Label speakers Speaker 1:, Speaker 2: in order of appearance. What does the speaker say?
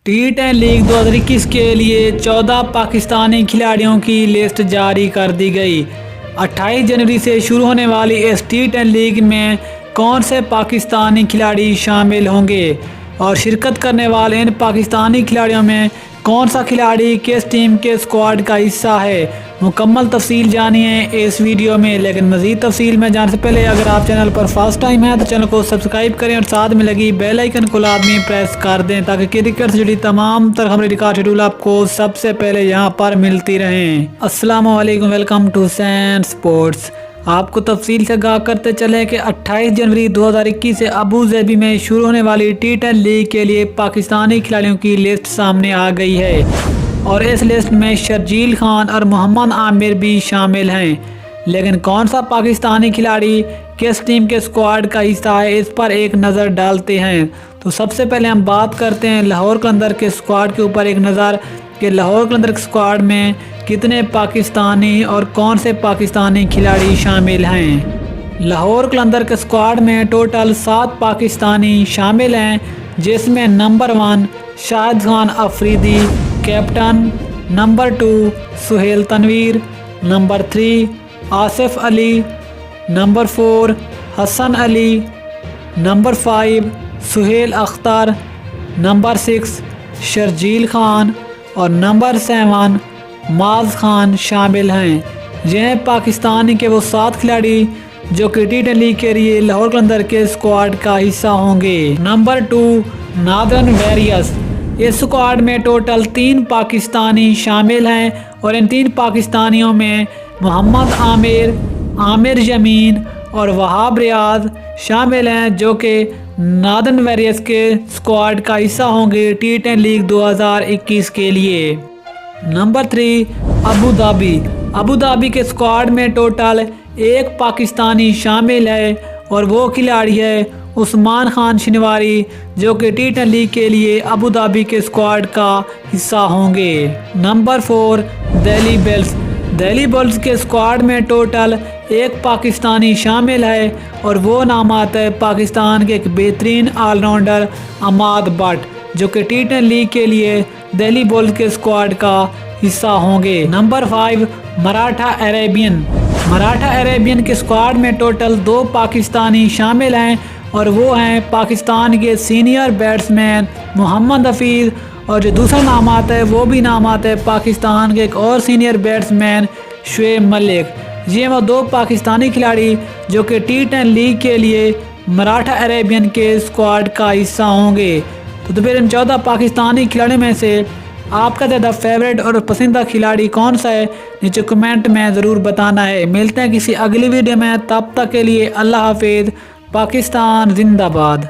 Speaker 1: T10 league 2021 के लिए 14 पाकिस्तानी खिलाड़ियों की लिस्ट जारी कर दी गई। 28 जनवरी से शुरू होने वाली इस T10 लीग में कौन से पाकिस्तानी खिलाड़ी शामिल होंगे और शिरकत करने वाले इन पाकिस्तानी खिलाड़ियों में कौन सा खिलाड़ी किस टीम के स्क्वाड का हिस्सा है, मुकम्मल तफसील जानिए इस वीडियो में। लेकिन मज़ीद तफसील में जाने से पहले अगर आप चैनल पर फर्स्ट टाइम हैं तो चैनल को सब्सक्राइब करें और साथ में लगी बेल आइकन को लाजमी प्रेस कर दें ताकि क्रिकेट से जुड़ी तमाम तरह खबरें रिकॉर्ड शेड्यूल आपको सबसे पहले यहां पर मिलती रहें। अस्सलाम वालेकुम, वेलकम टू सैन स्पोर्ट्स। आपको तफसील से आगाह करते चले कि 28 जनवरी 2021 से अबू धाबी में शुरू होने वाली T10 लीग के लिए पाकिस्तानी खिलाड़ियों की लिस्ट सामने आ गई है और इस लिस्ट में शर्जील खान और मोहम्मद आमिर भी शामिल हैं। लेकिन कौन सा पाकिस्तानी खिलाड़ी किस टीम के स्क्वाड का हिस्सा है, इस पर एक नज़र डालते हैं। तो सबसे पहले हम बात करते हैं लाहौर कलंदर के स्क्वाड के ऊपर एक नज़र कि लाहौर कलंदर के स्क्वाड में कितने पाकिस्तानी और कौन से पाकिस्तानी खिलाड़ी शामिल हैं। लाहौर कलंदर के स्क्वाड में टोटल 7 पाकिस्तानी शामिल हैं, जिसमें number 1 Shahid Khan Afridi captain, number 2 Sohail Tanvir, number 3 Asif Ali, number 4 Hasan Ali, number 5 Sohail Akhtar, number 6 Sharjeel Khan और नंबर 7 माज खान शामिल हैं। यह पाकिस्तान के वो 7 खिलाड़ी जो कि T10 लीग के लिए लाहौर कलंदर के स्क्वाड का हिस्सा होंगे। Number 2 northern warriors. इस स्क्वाड में टोटल 3 पाकिस्तानी शामिल हैं और इन 3 पाकिस्तानियों में मोहम्मद आमिर, आमिर जमीन और वहाब रियाज शामिल हैं, जो कि नॉर्दर्न वॉरियर्स के स्क्वाड का हिस्सा होंगे T10 लीग 2021 के लिए। Number 3 Abu Dhabi. Abu Dhabi के स्क्वाड में टोटल 1 पाकिस्तानी शामिल है और वो खिलाड़ी है उस्मान खान शिनवारी, जो कि T10 लीग के लिए अबू धाबी के स्क्वाड का हिस्सा होंगे। Number 4 Delhi bulls. Delhi bulls के स्क्वाड में टोटल 1 पाकिस्तानी शामिल है और वो नामात है पाकिस्तान के एक बेहतरीन ऑलराउंडर अमाद भट्ट, जो कि T10 लीग के लिए दिल्ली बुल्स के स्क्वाड का हिस्सा होंगे। Number 5 Maratha Arabian. Maratha Arabian के स्क्वाड में टोटल 2 पाकिस्तानी शामिल हैं और वो हैं पाकिस्तान के सीनियर बैट्समैन मोहम्मद हफीज़, और जो दूसरा नाम आता है वो भी नाम आता है पाकिस्तान के एक और सीनियर बैट्समैन शुएब मलिक। ये वो 2 पाकिस्तानी खिलाड़ी जो कि T10 लीग के लिए मराठा अरेबियन के स्क्वाड का हिस्सा होंगे। तो फिर इन 14 पाकिस्तानी खिलाड़ियों में से आपका ज़्यादा फेवरेट और पसंदीदा खिलाड़ी कौन सा है, नीचे कमेंट में ज़रूर बताना है। मिलते हैं किसी अगली वीडियो में, तब तक के लिए अल्लाह हाफिज़। पाकिस्तान जिंदाबाद।